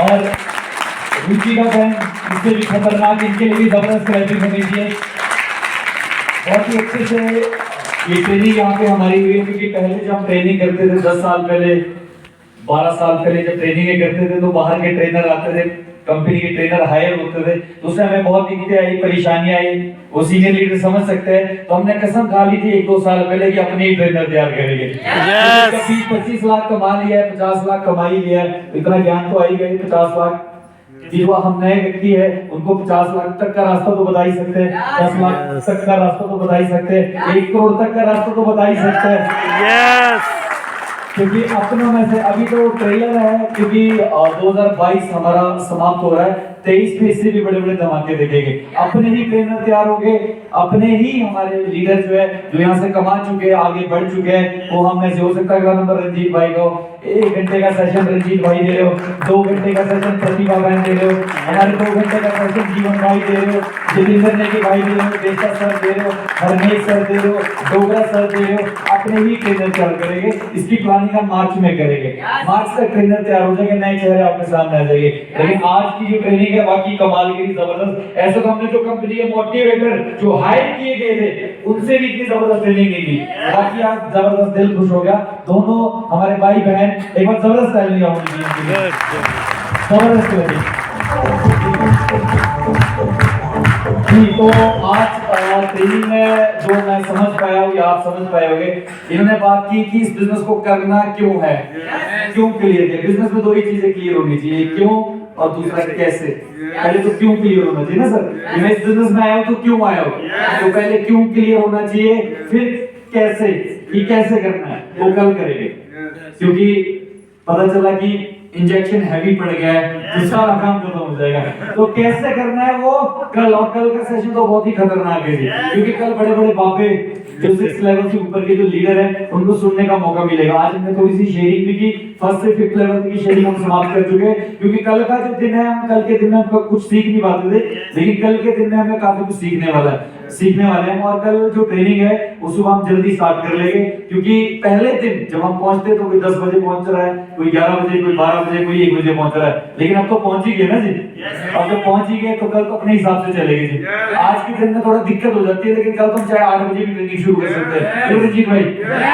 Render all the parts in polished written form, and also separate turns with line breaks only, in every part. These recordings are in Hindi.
और रुचि का फैन इससे भी खतरनाक, इनके लिए भी जबरदस्त क्लैपिंग होनी चाहिए। बहुत ही अच्छे से ये ट्रेनिंग यहाँ पे हमारी हुई है, क्योंकि पहले जब हम ट्रेनिंग करते थे 10 साल पहले 12 साल पहले जब ट्रेनिंग करते थे तो बाहर के ट्रेनर आते थे, कंपनी के ट्रेनर हायर होते थे, तो उसमें हमें बहुत दिक्कतें आई, परेशानियां आई। वो सीनियर लीडर समझ सकते हैं, तो हमने कसम खा ली थी 1-2 साल पहले कि अपने ही ट्रेनर तैयार करेंगे। 20-25 लाख कमा लिया है, 50 लाख कमा ही लिया है, इतना ज्ञान तो आ ही गया। 50 लाख कि जो हम नए व्यक्ति है उनको 50 लाख तक का रास्ता तो बता ही सकते हैं, 10 लाख तक का रास्ता तो बता ही सकते हैं, 1 करोड़ तक का रास्ता तो बता ही सकते हैं। क्योंकि अपनों में से अभी तो ट्रेलर है, क्योंकि 2022 हमारा समाप्त हो रहा है, 23 में इससे भी बड़े बड़े धमाके देखेंगे। अपने ही ट्रेनर तैयार हो गए, अपने ही हमारे लीडर जो है जो यहाँ से कमा चुके हैं, आगे बढ़ चुके हैं, वो हम में से हो सकता है नंबर रंजीत भाई को 1 घंटे का सेशन रंजीत भाई दे रहे हो, 2 घंटे का सेशन प्रतिभा बहन दे रहे हो, हमारे 2 घंटे का सेशन जीवन भाई दे रहे हो, जितेंद्र नेगी भाई दे रहे हो, देशा सर दे रहे हो, हरमेश सर दे रहे हो, डोगरा सर दे रहे हो। अपने ही ट्रेनर तैयार करेंगे, इसकी प्लानिंग हम मार्च में करेंगे। मार्च तक ट्रेनर तैयार हो जाएंगे, नए चेहरे आपके सामने आ जाएंगे। लेकिन आज की जो ट्रेनिंग है बाकी कमाल की, जबरदस्त। ऐसे तो हमने जो कंपनी के मोटिवेटर जो हायर किए गए थे उनसे भी इतनी जबरदस्त ट्रेनिंग नहीं दी। बाकी आज जबरदस्त, दिल खुश हो गया। दोनों हमारे भाई बहन एक बार जबरदस्त तालियां होनी चाहिए, जबरदस्त ट्रेनिंग जी। तो आज ट्रेनिंग में जो मैं समझ पाया हूँ या आप समझ पाए होंगे, इन्होंने बात की कि इस बिजनेस को करना क्यों है, क्यों क्लियर है। बिजनेस में 2 ही चीजें क्लियर होनी चाहिए, क्यों और दूसरा कैसे। पहले तो क्यों क्लियर होना चाहिए ना सर, मैं इस बिजनेस में आया हूँ तो क्यों आया हूँ, तो पहले क्यों क्लियर होना चाहिए, फिर कैसे, कि कैसे करना है वो कल करेंगे। क्योंकि पता चला कि इंजेक्शन हैवी पड़ गया है तो सारा काम खत्म हो जाएगा, तो कैसे करना है वो कल। और कल का सेशन तो बहुत ही खतरनाक है जी, क्योंकि कल बड़े बड़े बापे जो 6 लेवल से ऊपर के जो लीडर है उनको सुनने का मौका मिलेगा। आज हमने थोड़ी सी शेयरिंग भी की, 1st से 5th लेवल की शेयरिंग हम समाप्त कर चुके हैं, क्योंकि कल का जो दिन है, हम कल के दिन में हम कुछ सीख नहीं पाते थे, लेकिन कल के दिन में हमें काफी कुछ सीखने वाले हैं। और कल जो ट्रेनिंग है वो सुबह हम जल्दी स्टार्ट कर लेंगे, क्योंकि पहले दिन जब हम पहुंचते तो कोई 10 बजे पहुंच रहा है, कोई 11 बजे, कोई 12 बजे, कोई 1 बजे पहुंच रहा है, लेकिन अब तो पहुंच ही गए ना जी। अब जब पहुंच ही गए तो कल तो अपने हिसाब से चलेंगे जी। आज के दिन में थोड़ा दिक्कत हो जाती है, लेकिन कल तो हम चाहे 8 बजे भी ट्रेनिंग शुरू कर सकते हैं। रंजीत भाई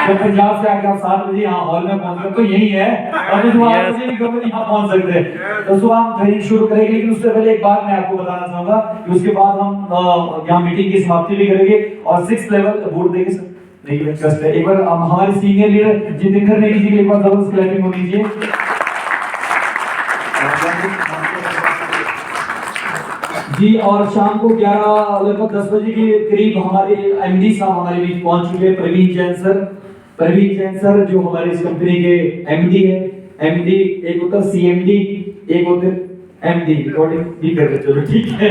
जब पंजाब से आके आप 7 बजे यहाँ हॉल में पहुंच गए तो यही है, और सुबह 8 बजे भी कभी यहाँ पहुंच सकते हैं, तो सुबह हम ट्रेनिंग शुरू करेंगे। लेकिन उससे पहले एक बात मैं आपको बताना चाहूंगा कि उसके बाद हम यहाँ मीटिंग की समाप्ति भी करेंगे और 6th लेवल बोर्ड देंगे सर। नहीं ट्रस्ट है, एक बार हमारे सीनियर लीडर जितेंद्र नेगी जी के लिए एक बार जबरदस्त क्लैपिंग होनी चाहिए। जी, और शाम को 11 लगभग 10 बजे के करीब हमारे एमडी साहब हमारे बीच पहुंच चुके हैं, प्रवीण जैन सर जो हमारे इस कंपनी के एमडी है। एमडी एक होता है सीएमडी, एक होते एमडी, रिकॉर्डिंग भी कर रहे, चलो ठीक है।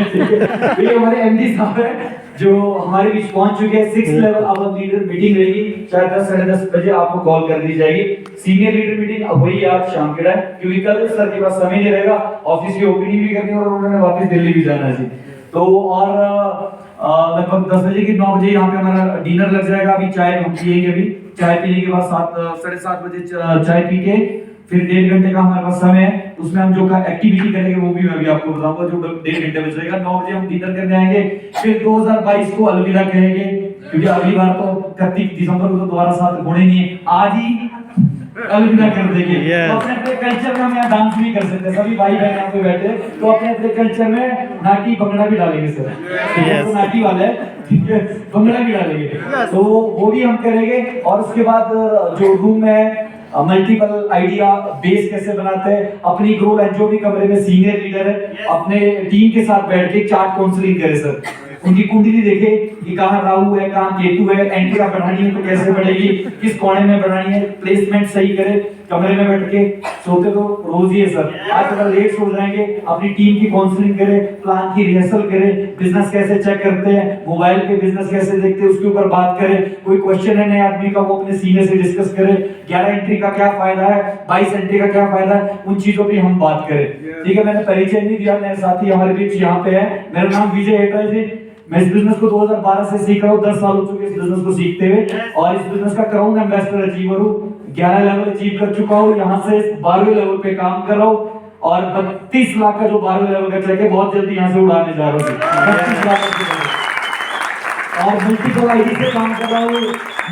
ये हमारे एमडी साहब है जो हमारे बीच पहुंच चुके हैं। 6th लेवल अब लीडर मीटिंग रहेगी, शायद 10 साढ़े 10 बजे आपको कॉल कर दी जाएगी। सीनियर लीडर मीटिंग अब वही आज शाम के टाइम, क्योंकि कल सर के पास समय नहीं रहेगा, ऑफिस की ओपनिंग भी करनी है और उन्होंने वापस दिल्ली भी जाना है जी। तो और लगभग 10 बजे की 9 बजे यहाँ पे हमारा डिनर लग जाएगा। अभी चाय हम पियेंगे, अभी चाय पीने के बाद 7 साढ़े 7 बजे चाय पी के फिर 1.5 घंटे का हमारे पास समय है, उसमें हम जो एक्टिविटी करेंगे वो भी मैं अभी आपको बताऊंगा। जो 1.5 घंटे बचेगा, 9 बजे हम डिनर करने आएंगे, फिर 2022 को अलविदा कहेंगे, क्योंकि अगली बार तो 31 दिसंबर को तो दोबारा साथ होने नहीं है, आज ही अलविदा कर देंगे। तो अपने अपने कल्चर में हम यहाँ डांस भी कर सकते हैं, सभी भाई बहन यहाँ पे बैठे, तो अपने अपने कल्चर में नाटी भंगड़ा भी डालेंगे सर, तो नाटी वाले ठीक है, भंगड़ा भी डालेंगे, तो वो भी हम करेंगे। और उसके बाद जो रूम है मल्टीपल आइडिया बेस कैसे बनाते हैं, अपनी ग्रोथ एंड जो भी कमरे में सीनियर लीडर है अपने टीम के साथ बैठ के चार्ट काउंसलिंग करे सर, उनकी कुंडली देखे कि कहाँ राहु है, कहाँ केतु है, एंट्रिया बढ़ानी है तो कैसे बढ़ेगी, किस कोने में बढ़ानी है, प्लेसमेंट सही करे। कमरे में बैठ के सोते तो रोज ही है सर, आज अगर लेट सो जाएंगे, अपनी टीम की काउंसलिंग करे, प्लान की रिहर्सल करे, बिजनेस कैसे चेक करते हैं, मोबाइल पे बिजनेस कैसे देखते हैं उसके ऊपर बात करें, कोई क्वेश्चन है नए आदमी का वो अपने सीनियर से डिस्कस करें, 11 एंट्री का क्या फायदा है, 22 एंट्री का क्या फायदा है, उन चीजों पे हम बात करें। ठीक है, मैंने परिचय नहीं दिया, मेरे साथी हमारे बीच यहाँ पे है, मेरा नाम विजय हेटा जी। मैं इस बिजनेस को 2012 से सीख रहा हूँ, 10 साल हो चुके इस बिजनेस को सीखते हुए, और इस बिजनेस का क्राउन एम्बेसडर अचीवर हूँ। 11 लेवल अचीव कर चुका हूँ, यहाँ से 12वें लेवल पे काम कर रहा हूँ, और 32 लाख का जो 12 लेवल का चेक है बहुत जल्दी यहाँ से उड़ाने जा रहा हूँ 32 लाख का। और मल्टीपल आईडी से काम कर रहा हूँ।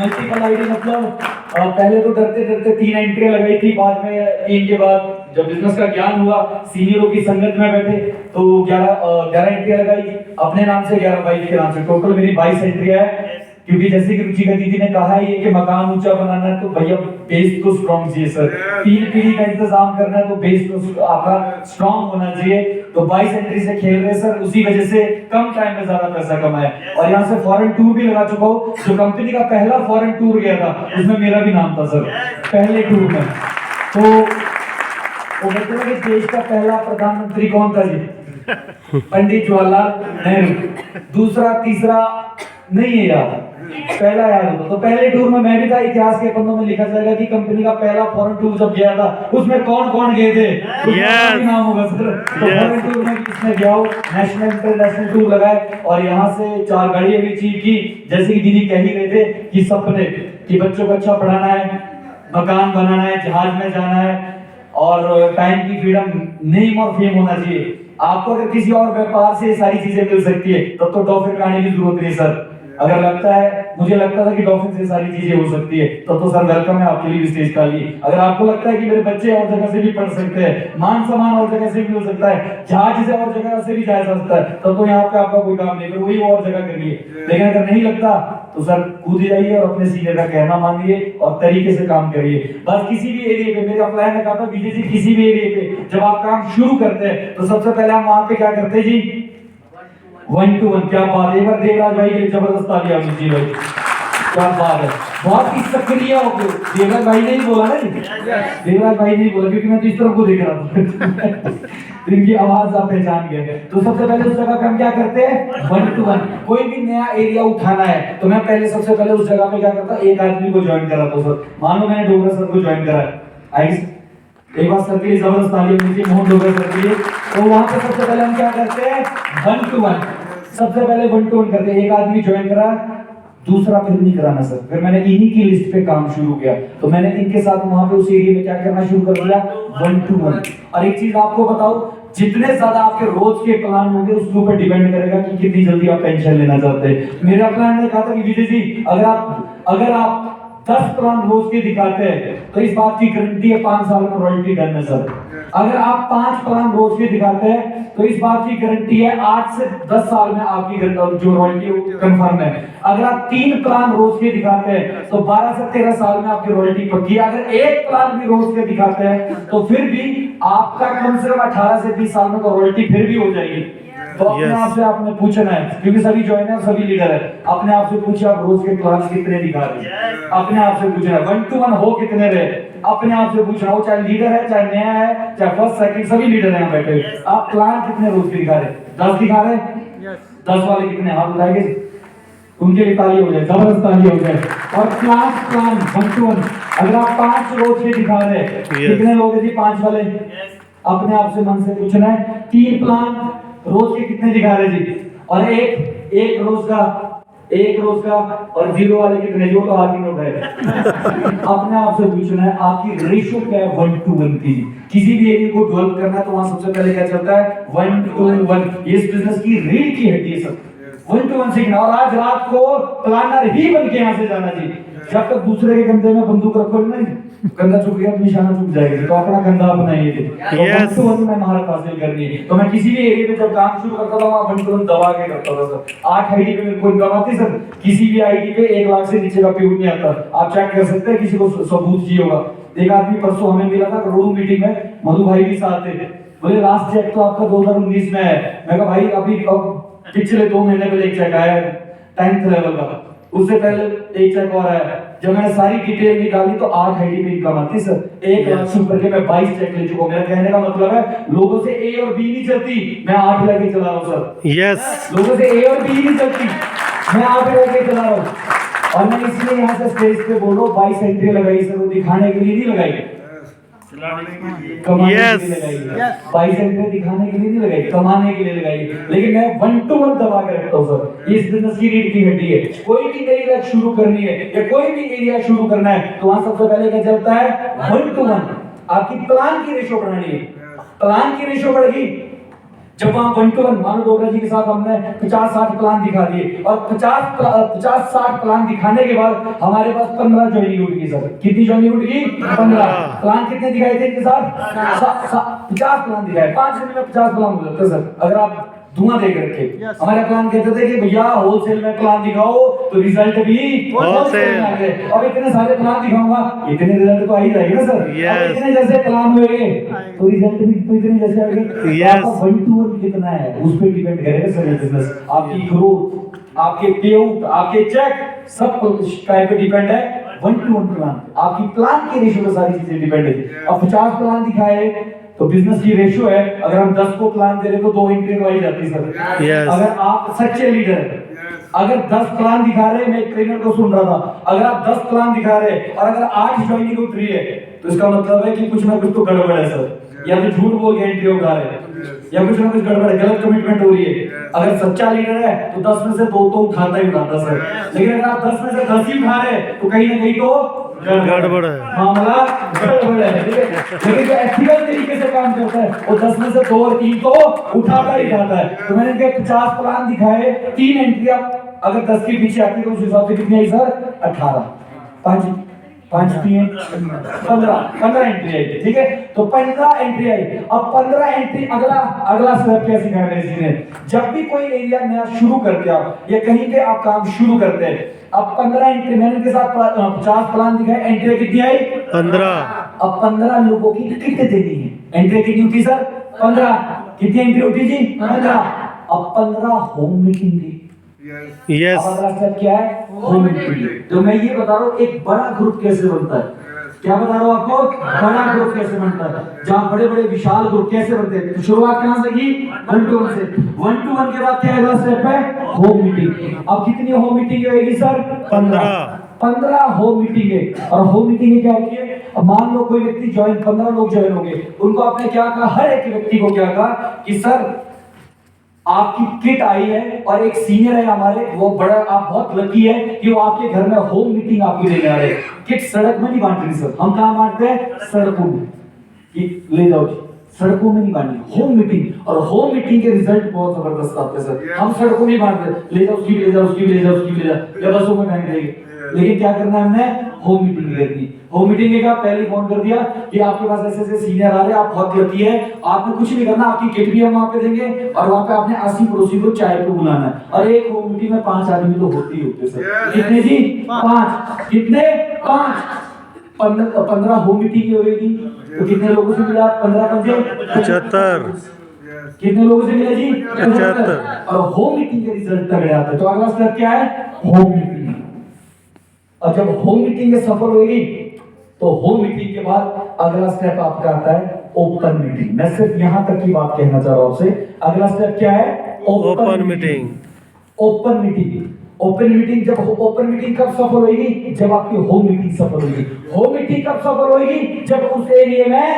मल्टीपल आईडी मतलब पहले तो डरते डरते 3 एंट्रियां लगाई थी, बाद में 3 के बाद जब बिजनेस का ज्ञान हुआ, सीनियरों की संगत में बैठे तो 11 एंट्रियां लगाई अपने नाम से, 11 वाइफ के नाम से, टोटल मेरी 22 एंट्रियां है। क्योंकि जैसे कि रुचिका दीदी ने कहा है कि मकान ऊंचा बनाना है तो भैया बेस तो स्ट्रॉन्ग चाहिए सर, 3 पीढ़ी का इंतजाम करना है तो बेस तो आपका स्ट्रॉन्ग होना चाहिए। तो 22 एंट्री से खेल रहे सर, उसी वजह से कम टाइम में ज्यादा पैसा कमाया। और यहाँ से फॉरेन टूर भी लगा चुका हूँ, जो कंपनी का पहला फॉरेन टूर गया था उसमें मेरा भी नाम था सर पहले टूर में। तो वो कहते हैं कि देश का पहला प्रधानमंत्री कौन था जी? पंडित जवाहरलाल नेहरू। दूसरा तीसरा नहीं है याद, पहला याद होता। तो पहले टूर में मैं भी था, इतिहास के पन्नों में लिखा जाएगा कि कंपनी का पहला फॉरेन टूर जब गया था उसमें कौन कौन गए थे, उसका नाम होगा सर। तो फॉरेन टूर में किसने गया हो, नेशनल इंटरनेशनल टूर लगाए और यहाँ से 4 गाड़ियां भी अचीव की। जैसे कि दीदी कह ही रहे थे कि सपने कि बच्चों को अच्छा पढ़ाना है, मकान बनाना है, जहाज में जाना है और टाइम की फ्रीडम, नेम और फेम होना चाहिए। आपको अगर किसी और व्यापार से सारी चीजें मिल सकती है तब तो डॉल्फिन का आने की जरूरत नहीं सर। अगर लगता है, मुझे लगता था कि डॉल्फिन से सारी चीजें हो सकती है तो सर वेलकम है आपके लिए भी स्टेज का लिए। अगर आपको लगता है कि मेरे बच्चे और जगह से भी पढ़ सकते हैं, मान सम्मान और जगह से भी मिल सकता है, जहाज से और जगह से भी जा सकता है, तो यहाँ पे आपका कोई काम नहीं, फिर वही और जगह करिए। लेकिन अगर नहीं लगता तो सर कूद जाइए और अपने सीनियर का कहना मानिए और तरीके से काम करिए। बस किसी भी एरिया पे, मेरे अपलाइन ने कहा था विजय जी किसी भी एरिया पे जब आप काम शुरू करते हैं तो सबसे पहले हम वहां पे क्या करते हैं जी, 1 to 1। क्या बात है, एक बार देवराज भाई के लिए जबरदस्त तालियां दीजिए भाई, क्या बात है, बहुत ही सक्रिय हो गए। देवराज भाई ने ही बोला ना जी, देवराज भाई ने ही बोला क्योंकि मैं तो इस तरफ को देख रहा था इनकी आवाज आप पहचान गए। तो सबसे पहले उस जगह पे हम क्या करते हैं, 1 to 1। कोई भी नया एरिया उठाना है तो मैं पहले सबसे पहले उस जगह पे क्या करता, एक आदमी को ज्वाइन कराता हूं सर। मान लो मैंने डोगरा सर को ज्वाइन करा, एक बार सर के लिए जबरदस्त तालियां दीजिए, मोहन डोगरा सर के लिए। तो वहां पे सबसे पहले हम क्या करते हैं, 1 to 1। सबसे पहले 1 to 1 करते हैं, एक आदमी ज्वाइन करा, दूसरा फिर नहीं कराना सर। फिर मैंने इन्हीं की लिस्ट पे काम शुरू किया, तो मैंने इनके साथ वहां पे उस एरिया में क्या करना शुरू कर दिया, 1 to 1। और एक चीज आपको बताओ, जितने ज्यादा आपके रोज के प्लान होंगे उसके ऊपर डिपेंड करेगा कि कितनी जल्दी आप पेंशन लेना चाहते हैं। मेरा प्लान ने कहा था कि विजय जी अगर आप 10 प्लान रोज के दिखाते हैं तो इस बात की गारंटी है 5 साल में रॉयल्टी डन है सर। अगर आप 5 प्लान रोज के दिखाते हैं तो इस बात की गारंटी है 8 से 10 साल में आपकी जो रॉयल्टी कंफर्म है। अगर आप 3 प्लान रोज के दिखाते हैं तो 12 से 13 साल में आपकी रॉयल्टी पक्की है। अगर 1 प्लान भी रोज के दिखाते हैं तो फिर भी आपका कम से कम 18 से 20 साल में तो रॉयल्टी फिर भी हो जाएगी। तो अपने आप से आपने पूछना है, क्योंकि सभी ज्वाइनर सभी लीडर है, अपने आप से पूछिए आप रोज के प्लान कितने दिखा रहे हैं, अपने आप से पूछना। 1 to 1 हो कितने रहे, अपने आप से पूछना। हो चाहे लीडर है, चाहे नया है, चाहे फर्स्ट सेकंड, सभी लीडर हैं बैठे हुए। आप प्लान कितने रोज के दिखा रहे, 10 दिखा रहे, 10 वाले कितने हाथ उठाएंगे, उनके लिए ताली हो जाए, जबरदस्त ताली हो जाए। और प्लान 1 to 1 अगर आप 5 रोज के दिखा रहे कितने लोग हैं जी, 5 वाले, अपने आप से मन से पूछना है। 3 प्लान रोज के कितने दिखा रहे जी, और एक रोज का और 0 वाले कितने, जो तो हाथ ही नहीं उठाए अपने आप से पूछना है आपकी रेशियो क्या है 1 to 1 की। किसी भी एरिया को डेवलप करना है तो वहां सबसे पहले क्या चलता है, 1 to 1। ये इस बिजनेस की रीढ़ की हड्डी है सब, 1 to 1 सीखना। और आज रात को प्लानर ही बन के यहाँ से जाना जी। जब तक दूसरे के कंधे में बंदूक रखो नहीं, कंधा चुक गया तो निशाना चुक जाएगा, तो अपना कंधा अपनाइए। तो 1 to 1 में महारत हासिल करनी है। तो मैं किसी भी एरिया में जब काम शुरू करता था वहां 1 to 1 दबा के करता था सर। 8 आईडी पे मेरे को इनकम आती सर, किसी भी आईडी पे 1 लाख से नीचे का पेमेंट नहीं आता। आप चेक कर सकते हैं, किसी को सबूत चाहिए होगा। एक आदमी परसों हमें मिला था करोड़ों मीटिंग में, मधु भाई भी साथ थे, बोले लास्ट चेक तो आपका 2019 में है। मैं कहा भाई अभी पिछले 2 महीने पहले एक चेक आया है 10th लेवल का, उससे पहले एक चेक और आया। जब मैंने सारी डिटेल निकाली तो 8 आईडी पे इनकम आती सर। 1 लाख से ऊपर के मैं 22 चेक ले चुका हूं। मेरा कहने का मतलब है लोगों से ए और बी नहीं चलती, मैं 8 लेके चला रहा हूं सर।
यस,
लोगों से ए और बी नहीं चलती, मैं 8 लेके चला रहा हूं। और मैं इसलिए यहाँ से स्टेज पे बोल रहा हूँ 22 एंट्री लगाई सर, वो दिखाने के लिए नहीं लगाई, कमाने के लिए लगाई। 22 एंट्री दिखाने के लिए नहीं लगाई, कमाने के लिए लगाई। लेकिन मैं 1 to 1 दबा के रखता हूँ सर। इस बिजनेस की रीढ़ की हड्डी है। कोई भी नई लक्ष्य शुरू करनी है या कोई भी एरिया शुरू करना है तो वहां सबसे पहले क्या चलता है, 1 to 1। आपकी प्लान की रेशो बनानी है। प्लान की रेशो बढ़ गई। जब वहां 1 to 1 मानो डोगरा जी के साथ हमने 50-60 प्लान दिखा दिए और 50-60 प्लान दिखाने के बाद हमारे पास 15 ज्वाइनिंग उठ गई सर। कितनी ज्वाइनिंग उठ गई? 15। प्लान कितने दिखाए थे इनके साथ? 50 प्लान दिखाए। 5 दिन में 50 प्लान हो जाते सर, अगर आप धुआं देख रखे। हमारे प्लान कहते थे कि भैया होलसेल में प्लान दिखाओ तो रिजल्ट भी होलसेल में आ गए। अब इतने सारे प्लान दिखाऊंगा, इतने रिजल्ट तो आ ही जाएगा ना सर। अब इतने जैसे प्लान हुए तो रिजल्ट भी तो इतने जैसे आएंगे। आपका 1 to 1 कितना है उस पर डिपेंड करेगा सर ये बिजनेस। आपकी ग्रोथ, आपके पे आउट, आपके चेक सब टाइप पे डिपेंड है 1 to 1 प्लान। आपकी प्लान की रेशियो पे सारी चीजें डिपेंड है। अब 50 प्लान दिखाए तो बिजनेस की रेशियो है, अगर हम 10 को प्लान दे रहे तो 2 एंट्री तो आ ही जाती है सर। अगर आप सच्चे लीडर है, अगर 10 प्लान दिखा रहे, मैं एक ट्रेनर को सुन रहा था, अगर आप 10 प्लान दिखा रहे और अगर 8 ज्वाइनिंग उठ रही है तो इसका मतलब है कि कुछ ना कुछ तो गड़बड़ है सर। या तो झूठ बोल के एंट्री उठा रहे हैं या कुछ ना कुछ गड़बड़ है, गलत कमिटमेंट हो रही है। अगर सच्चा लीडर है तो 10 में से 2 तो उठाता ही उठाता सर। लेकिन अगर आप 10 में से 10 ही उठा रहे तो कहीं ना कहीं तो गड़बड़ है, मामला गड़बड़ है। लेकिन जो एथिकल तरीके से काम करता है वो 10 में से 2 और 3 तो उठाता ही जाता है। तो मैंने कहा 50 प्लान दिखाए, 3 एंट्री अगर 10 के पीछे आती है तो उस हिसाब से कितनी आई सर? 18। 5 3 15 एंट्री आई। ठीक है, तो 15 एंट्री आई। अब 15 एंट्री अगला स्टेप क्या सिखाया मेरे जी ने? जब भी कोई एरिया नया शुरू करते हैं आप या कहीं पे आप काम शुरू करते हैं, अब 15 एंट्री मैंने के साथ 50 प्लान दिखाए, एंट्री कितनी आई? 15। अब 15 लोगों की किट देनी है। एंट्री कितनी उठी सर? 15। कितनी एंट्री उठी जी? 15। अब 15 होम मीटिंग की। यस। अब अगला स्टेप क्या है? Home meeting. तो मैं ये बता रहा हूँ एक बड़ा ग्रुप कैसे बनता है। क्या बता रहा हूँ आपको? बड़ा ग्रुप कैसे बनता है, जहाँ बड़े बड़े विशाल ग्रुप कैसे बनते हैं। तो शुरुआत कहाँ से की? 1 to 1 से। 1 to 1 के बाद क्या अगला स्टेप है? Home meeting. अब कितनी होम मीटिंग होगी सर? 15 होम मीटिंग है। और होम मीटिंग क्या होती है? अब मान लो कोई व्यक्ति ज्वाइन, 15 लोग ज्वाइन हो गए, उनको आपने क्या कहा? हर एक व्यक्ति को क्या कहा कि सर आपकी किट आई है और एक सीनियर है हमारे, वो बड़ा, आप बहुत लकी है कि वो आपके घर में होम मीटिंग आपकी लेने आ रहे हैं। किट सड़क में नहीं बांट रही सर, हम कहाँ बांटते हैं? सड़कों में। ले जाओ, सड़कों में नहीं बांटनी, होम मीटिंग। और होम मीटिंग के रिजल्ट बहुत जबरदस्त आते हैं सर। हम सड़कों में बांटते, ले जाओ उसकी, ले जाओ उसकी, ले जाओ उसकी, ले जाओ, या बसों में बांट देंगे। लेकिन क्या करना है हमने? होम मीटिंग करनी। होम मीटिंग का पहले फोन कर दिया कि आपके पास ऐसे ऐसे सीनियर आ रहे हैं, आप बहुत लकी है, आपने कुछ नहीं करना, आपकी किट भी हम वहां पे देंगे और वहां पे आपने 80 पड़ोसी को चाय पे बुलाना है। और एक होम मीटिंग में 5 आदमी तो होते ही होते सर। कितने जी? 5। कितने? 5। 15 होम मीटिंग होगी तो कितने लोगों से मिला? 15 पंजे 75। कितने लोगों से मिला जी? 75। और होम मीटिंग के रिजल्ट तगड़े आते हैं। तो अगला स्टेप क्या है? Home meeting. और जब होम मीटिंग सफल होगी तो होम मीटिंग के बाद अगला स्टेप आपका आता है ओपन मीटिंग। मैं सिर्फ यहां तक की बात कहना चाह रहा हूं आपसे। अगला स्टेप क्या है? Open meeting. Open meeting. Open meeting जब ओपन मीटिंग कब सफल होगी? जब आपकी होम मीटिंग सफल होगी। होम मीटिंग कब सफल होगी? जब उस एरिया में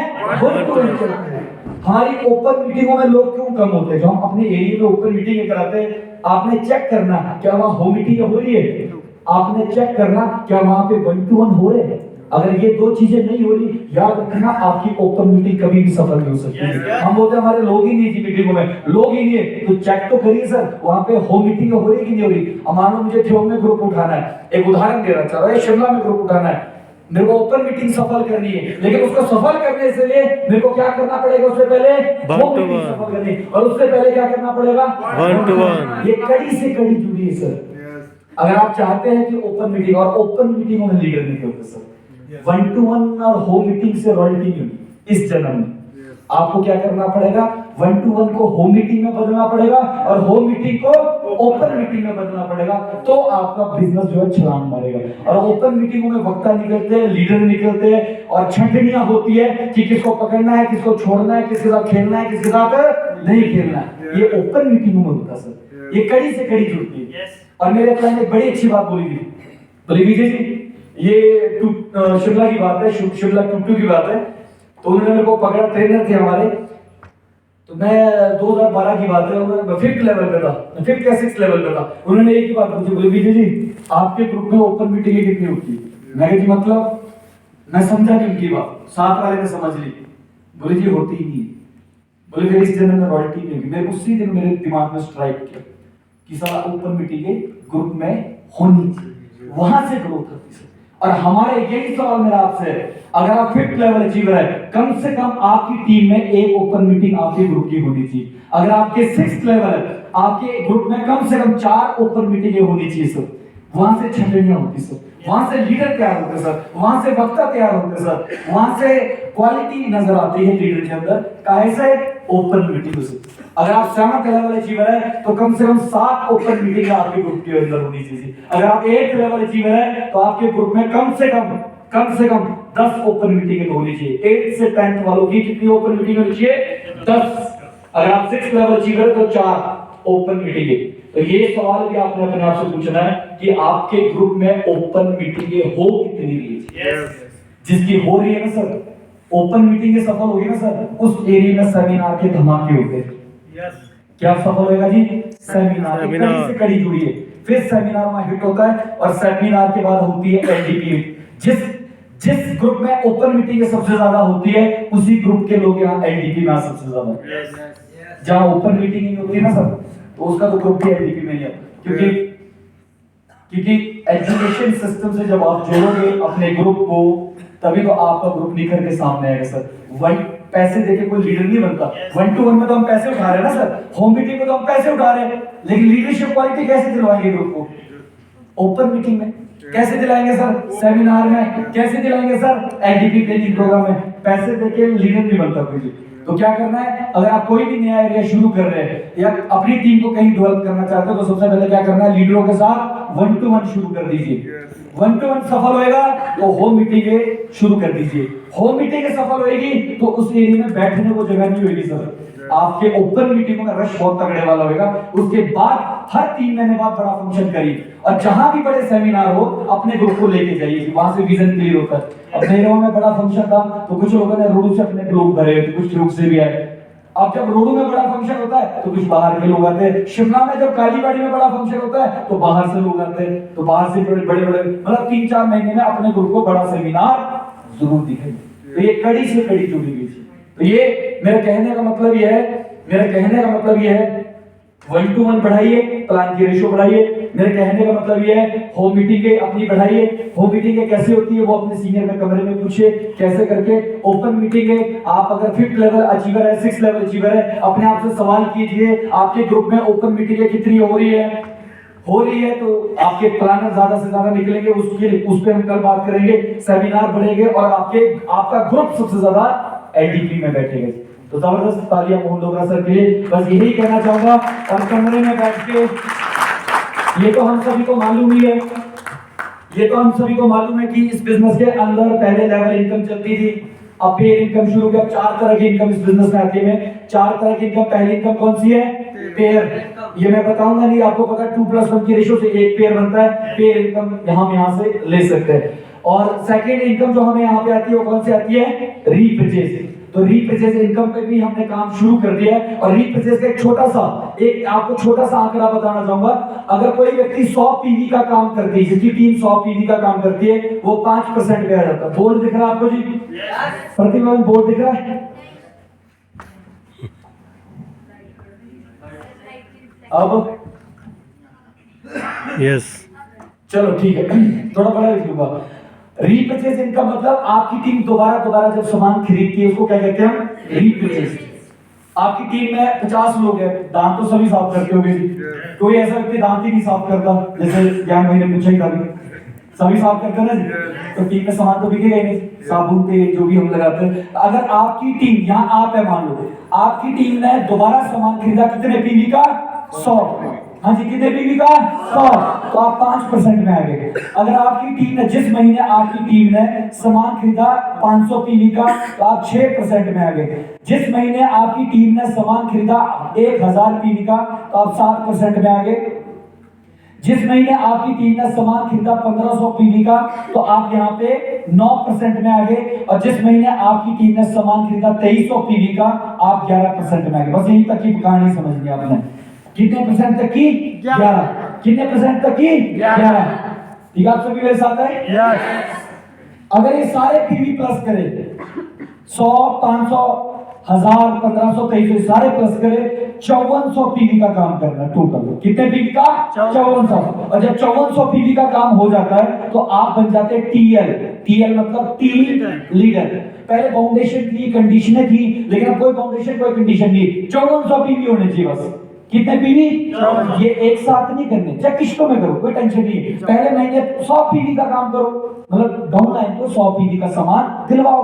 हमारी ओपन मीटिंगों में लोग क्यों कम होते हैं? जो हम अपने एरिया में ओपन मीटिंग कराते हैं, आपने चेक करना क्या वहां होम मीटिंग हो रही है? आपने चेक करना क्या वहां पे 1 to 1 हो रहे हैं? अगर ये 2 चीजें नहीं हो रही, याद रखना आपकी ओपन मीटिंग कभी भी सफल नहीं हो सकती। हम बोलते हैं हमारे लोग ही नहीं थी मीटिंगों में, लोग ही नहीं है, तो चेक तो करिए सर वहां पे होम मीटिंग हो रही कि नहीं हो रही। अब मान लो मुझे ठेव में ग्रुप उठाना है, एक उदाहरण दे रहा था, शिमला में ग्रुप उठाना है, मेरे को ओपन मीटिंग सफल करनी है, लेकिन उसको सफल करने से लिए मेरे को क्या करना पड़ेगा? उससे पहले होम मीटिंग सफल करनी, और उससे पहले क्या करना पड़ेगा? 1 to 1। ये कड़ी से कड़ी जुड़ी है सर। अगर आप चाहते हैं कि ओपन मीटिंग, और ओपन मीटिंगों में लीडर नहीं होते सर। 1 to 1 और होम मीटिंग से रॉयल्टी नहीं होगी इस जन्म में। आपको क्या करना पड़ेगा? 1 to 1 को होम मीटिंग में बदलना पड़ेगा और होम मीटिंग को ओपन मीटिंग में बदलना पड़ेगा, तो आपका बिजनेस जो है छलांग मारेगा। और ओपन मीटिंगों में वक्ता निकलते हैं, लीडर निकलते हैं और छंटनियां होती है कि किसको पकड़ना है, किसको छोड़ना है, किसके साथ खेलना है, किसके साथ नहीं खेलना है। ये ओपन मीटिंगों में होता सर। ये कड़ी से कड़ी जुड़ती है। और मेरे प्लान ने बड़ी अच्छी बात बोली थी, बोली विजय जी ये शिमला की बात है, शिमला टूटू की बात है। तो उन्होंने मेरे को पकड़ा, ट्रेनर थे हमारे, तो मैं 2012 की बात है, उन्होंने 5th लेवल पे था, 5th या 6th लेवल पे था। उन्होंने एक ही बात पूछी, बोले विजय जी आपके ग्रुप में ओपन मीटिंग कितनी होती है? मैं जी मतलब मैं समझा नहीं उनकी बात, साथ वाले ने समझ ली। बोले जी होती ही नहीं। बोले फिर इस जन्म में रॉयल्टी नहीं होगी। मेरे उसी दिन मेरे दिमाग में स्ट्राइक किया कि साला ओपन मीटिंग ग्रुप में होनी चाहिए, वहां से ग्रोथ होती है। और हमारे यही सवाल मेरा आपसे है, अगर आप फिफ्थ लेवल अचीवर है, कम से कम आपकी टीम में एक ओपन मीटिंग आपके ग्रुप की होनी चाहिए। अगर आपके सिक्स्थ लेवल है, आपके ग्रुप में कम से कम 4 ओपन मीटिंगें होनी चाहिए सर। वहां से छटनियां होती सर, वहां से लीडर तैयार होते सर, वहां से वक्ता तैयार होते सर, वहां से क्वालिटी नजर आती है लीडर के अंदर। कैसे? ओपन मीटिंग से। अगर आप 7th लेवल अचीवर है तो कम से कम 7 ओपन मीटिंग आपके ग्रुप के अंदर होनी चाहिए। अगर आप 8th लेवल अचीवर है तो आपके ग्रुप में कम से कम 10 ओपन मीटिंग होनी चाहिए। 8th से 10th वालों की कितनी ओपन मीटिंग होनी चाहिए? 10। अगर आप 6th लेवल अचीवर है तो 4 ओपन मीटिंग। तो ये सवाल भी आपने अपने आप से पूछना है कि आपके ग्रुप में ओपन मीटिंगें हो कितनी रही है। जिसकी हो रही है ना सर, ओपन मीटिंग सफल होगी ना सर, उस एरिया में सेमिनार के धमाके होते हैं। क्या सफल होगा जी? सेमिनार कड़ी से कड़ी जुड़ी है, फिर सेमिनार में हिट होता है और सेमिनार के बाद होती है एलडीपी। जिस ग्रुप में ओपन मीटिंग सबसे ज्यादा होती है उसी ग्रुप के लोग यहाँ एलडीपी में सबसे ज्यादा। जहां ओपन मीटिंग नहीं होती ना सर, तो उसका तो ग्रुप भी एलडीपी में नहीं है। क्योंकि एजुकेशन सिस्टम से जब आप जोड़ोगे अपने ग्रुप को, तभी तो आपका ग्रुप निखर के सामने आएगा सर। वन पैसे देके कोई लीडर नहीं बनता। 1-to-1 में तो हम पैसे उठा रहे हैं ना सर, होम मीटिंग में तो हम पैसे उठा रहे हैं, लेकिन लीडरशिप क्वालिटी कैसे दिलवाएंगे ग्रुप को? ओपन मीटिंग में। कैसे दिलाएंगे सर? सेमिनार में। कैसे दिलाएंगे सर? एलडीपी ट्रेनिंग प्रोग्राम में। पैसे देके लीडर नहीं बनता कोई। तो क्या करना है, अगर आप कोई भी नया एरिया शुरू कर रहे हैं या अपनी टीम को कहीं डेवलप करना चाहते हो, तो सबसे पहले क्या करना है, लीडरों के साथ 1-to-1 शुरू कर दीजिए। 1-to-1 सफल होएगा तो होम मीटिंग शुरू कर दीजिए। होम मीटिंग सफल होएगी तो उस एरिया में बैठने को जगह नहीं होगी सर। आपके ओपन मीटिंगों में रश बहुत तगड़े वाला होगा। उसके बाद हर 3 महीने बाद बड़ा फंक्शन करिए, और जहां भी बड़े सेमिनार हो अपने ग्रुप को लेके जाइए, वहां से विजन क्लियर होता है। अपने एरिया में बड़ा फंक्शन था तो कुछ लोगों ने रोड से अपने लोग भरे थे, कुछ लोग से भी आए। अब जब रोडू में बड़ा फंक्शन होता है तो कुछ बाहर के लोग आते हैं। शिमला में जब कालीबाड़ी में बड़ा फंक्शन होता है तो बाहर से लोग आते हैं। तो बाहर से बड़े बड़े मतलब 3-4 महीने में अपने ग्रुप को बड़ा सेमिनार जरूर दिखेगा। तो ये कड़ी से कड़ी जुड़ी हुई है। तो ये मेरे कहने का मतलब ये है, 1-to-1 बढ़ाइए, प्लान की रेशो बढ़ाइए। मेरे कहने का मतलब ये है, होम मीटिंग अपनी बढ़ाइए। होम मीटिंग कैसे होती है वो अपने सीनियर में कमरे में पूछिए कैसे करके। ओपन मीटिंग आप अगर 5th लेवल अचीवर है, 6th लेवल अचीवर है, अपने आप से सवाल कीजिए आपके ग्रुप में ओपन मीटिंग कितनी हो रही है। तो आपके प्लानर ज्यादा से ज्यादा निकलेंगे, उस पर हम कल बात करेंगे। सेमिनार बढ़ेंगे और आपका ग्रुप सबसे ज्यादा एलडीपी में बैठेगा। तो जबरदस्त तालियां मोहन डोगरा सर के लिए। बस यही कहना चाहूंगा। और कमरे में बैठ के ये तो हम सभी को मालूम है कि इस बिजनेस के अंदर पहले लेवल इनकम चलती थी, अब पेड इनकम शुरू किया। 4 तरह की इनकम इस बिजनेस में आती है। 4 तरह की इनकम। पहली इनकम कौन सी है? पेयर। ये मैं बताऊंगा नहीं, आपको पता 2+1 की रेशो से एक पेयर बनता है। पेयर इनकम यहां से ले सकते हैं। और सेकेंड इनकम जो हमें यहाँ पे आती है वो कौन सी आती है? रीपरचेज। तो रीपरचेज इनकम पे भी हमने काम शुरू कर दिया है। और रीपरचेज का आपको छोटा सा आंकड़ा बताना चाहूंगा। अगर कोई व्यक्ति 100 पीवी का काम करती है, जिसकी टीम 100 पीवी का काम करती है, वो 5% पे आ जाता है। बोर्ड दिख रहा है आपको जी? प्रतिभा में बोर्ड दिख रहा है? अब
यस,
चलो ठीक है, थोड़ा बड़ा लिख लूंगा। रीपरचेज इनकम मतलब आपकी टीम दोबारा जब सामान खरीदती है उसको क्या कहते हैं हम? रीपरचेज। आपकी टीम में 50 लोग हैं, दांत तो सभी साफ करते होंगे। कोई ऐसा व्यक्ति दांत ही नहीं साफ करता, जैसे ज्ञान भाई ने पूछा ही था, सभी साफ करते हैं ना। तो टीम में सामान तो बिकेगा ही नहीं, साबुन तेल जो भी हम लगाते हैं। अगर आपकी टीम, यहाँ आप है मान लो, आपकी टीम ने दोबारा सामान खरीदा कितने पीवी का? 100। हाँ जी, कितने पीवी का? 100। तो आप 5% में आ गए। अगर आपकी टीम ने जिस महीने आपकी टीम ने सामान खरीदा 500 पीवी का, तो आप 6% में आ गए। जिस महीने आपकी टीम ने सामान खरीदा 1000 पीवी का, तो आप 7% में आ गए। जिस महीने आपकी टीम ने सामान खरीदा 1500 पीवी का, तो आप यहाँ पे 9% में आ गए। और जिस महीने आपकी टीम ने सामान खरीदा 2300 पीवी का, आप 11% में आ गए। बस यहीं तक की कहानी समझनी है आपने। कितने परसेंट तक की? 11। कितने परसेंट तक की? 11। ठीक है, आप सभी मेरे साथ है? अगर ये सारे पीवी प्लस करें 100, 500, 1000 1500 2300 सारे प्लस करे 5400 पीवी का काम करना टोटल। कितने पीवी का? 5400। और जब 5400 पीवी का काम हो जाता है तो आप बन जाते हैं टीएल। टीएल मतलब टीम लीडर। पहले फाउंडेशन थी, कंडीशनें थी, लेकिन अब कोई फाउंडेशन कोई कंडीशन नहीं, 5400 पीवी होने चाहिए बस। कितने पीवी? ये एक साथ नहीं करने, चाहे किस्तों में करो, कोई टेंशन नहीं है। पहले महीने 100 पीवी का काम करो, मतलब डाउनलाइन को 100 पीवी का सामान दिलवाओ,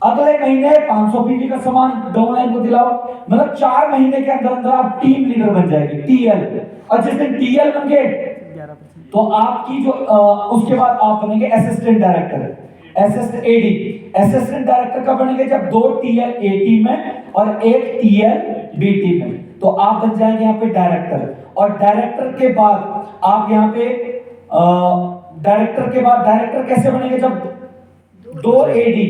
अगले महीने 500 पीवी का सामान डाउनलाइन को दिलाओ, मतलब 4 महीने के अंदर अंदर आप टीम लीडर बन जाएगी, टीएल। और जिस दिन टीएल बन गए तो आपकी जो उसके बाद आप बनेंगे assistant director, assistant AD. Assistant director कब बनेंगे? जब 2 टीएल ए टीम में और 1 टीएल बी टीम में, तो आप बन जाएंगे यहाँ पे डायरेक्टर। और डायरेक्टर के बाद आप यहाँ पे डायरेक्टर के बाद डायरेक्टर कैसे बनेंगे? जब 2 एडी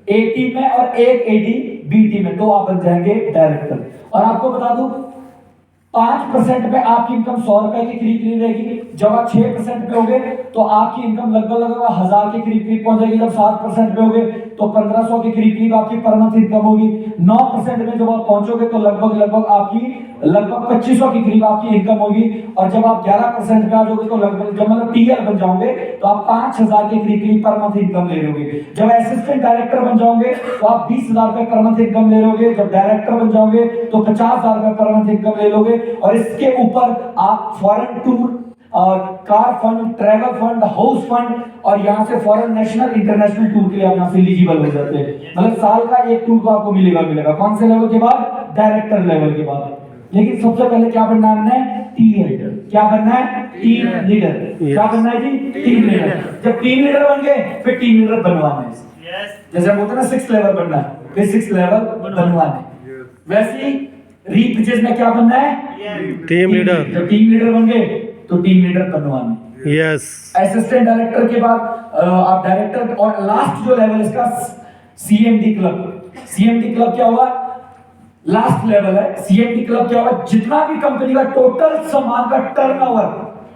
ए टीम में और 1 एडी बी टीम में, तो आप बन जाएंगे डायरेक्टर। और आपको बता दूं 5% पे आपकी इनकम 100 रुपए के करीब रहेगी। जब आप 6% पे होगे तो आपकी इनकम लगभग 1000 के करीब पहुंच जाएगी। जब 7% पे होगे तो 1500 के करीब आपकी पर मंथ इनकम होगी। 9% में जब आप पहुंचोगे तो लगभग आपकी 2500 के करीब आपकी इनकम होगी। और जब आप 11% पे आ जाओगे तो लगभग जब मतलब टीएल बन जाओगे तो आप 5000 के करीब पर मंथ इनकम ले लोगे। जब असिस्टेंट डायरेक्टर बन जाओगे तो आप 20000 रुपए पर मंथ इनकम ले लोगे। जब डायरेक्टर बन जाओगे तो 50000 रुपए पर मंथ इनकम ले लोगे। और इसके ऊपर आप foreign tour, car fund, travel fund, house fund और यहाँ से फॉरेन नेशनल इंटरनेशनल टूर के लिए आप यहाँ से एलिजिबल हो जाते हैं। मतलब साल का एक टूर तो आपको मिलेगा। कौन से लेवल के बाद? डायरेक्टर लेवल के बाद। लेकिन सबसे पहले क्या बनना है? Team leader. क्या बनना है? Team leader. क्या बनना है जी? Team leader. जब टीम लीडर बन गए फिर टीम लीडर बनवाना है। जैसे हम बोलते हैं ना 6 लेवल बनना है, फिर 6 लेवल बनवाना है। वैसे ही रीपर्चेज में क्या बनना है?
Team leader.
जब टीम लीडर बन गए तो टीम लीडर बनवाना है।
यस।
असिस्टेंट डायरेक्टर के बाद आप डायरेक्टर, और लास्ट जो लेवल इसका सीएमडी क्लब। सीएमडी क्लब क्या हुआ? लास्ट लेवल है। सीएमडी क्लब क्या हुआ? जितना भी कंपनी का टोटल सामान का टर्नओवर,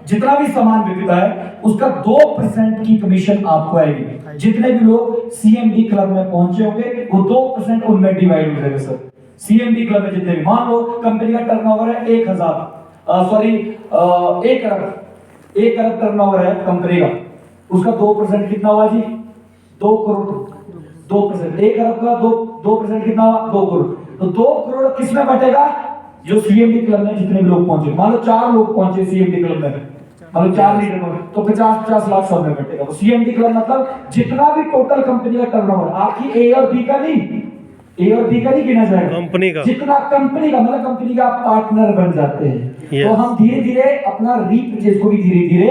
जितना भी सामान बिकता है उसका 2% की कमीशन आपको आएगी। जितने भी लोग सीएमडी क्लब में पहुंचे होंगे वो 2% उनमें डिवाइड हो जाएगा सर। सीएमडी क्लब में जितने भी, मान लो कंपनी का टर्नओवर है 1 अरब टर्नओवर है कंपनी का, उसका 2% कितना हुआ जी? 2 करोड़। 2% 1 अरब का 2% कितना हुआ? 2 करोड़। तो 2 करोड़ किसमें बटेगा? जो सीएमडी क्लब में जितने भी लोग पहुंचे, मान लो 4 लोग पहुंचे सीएमडी क्लब में, मतलब 4 लीडर में, तो 50-50 लाख सब में बटेगा। तो सीएमडी क्लब मतलब जितना भी टोटल कंपनी का टर्नओवर, आपकी ए और बी का नहीं, ए और बी का नहीं गिना जाएगा,
कंपनी का,
जितना कंपनी का, मतलब कंपनी का पार्टनर बन जाते हैं।
yes.
तो हम धीरे धीरे अपना रीपर्चेज को भी धीरे धीरे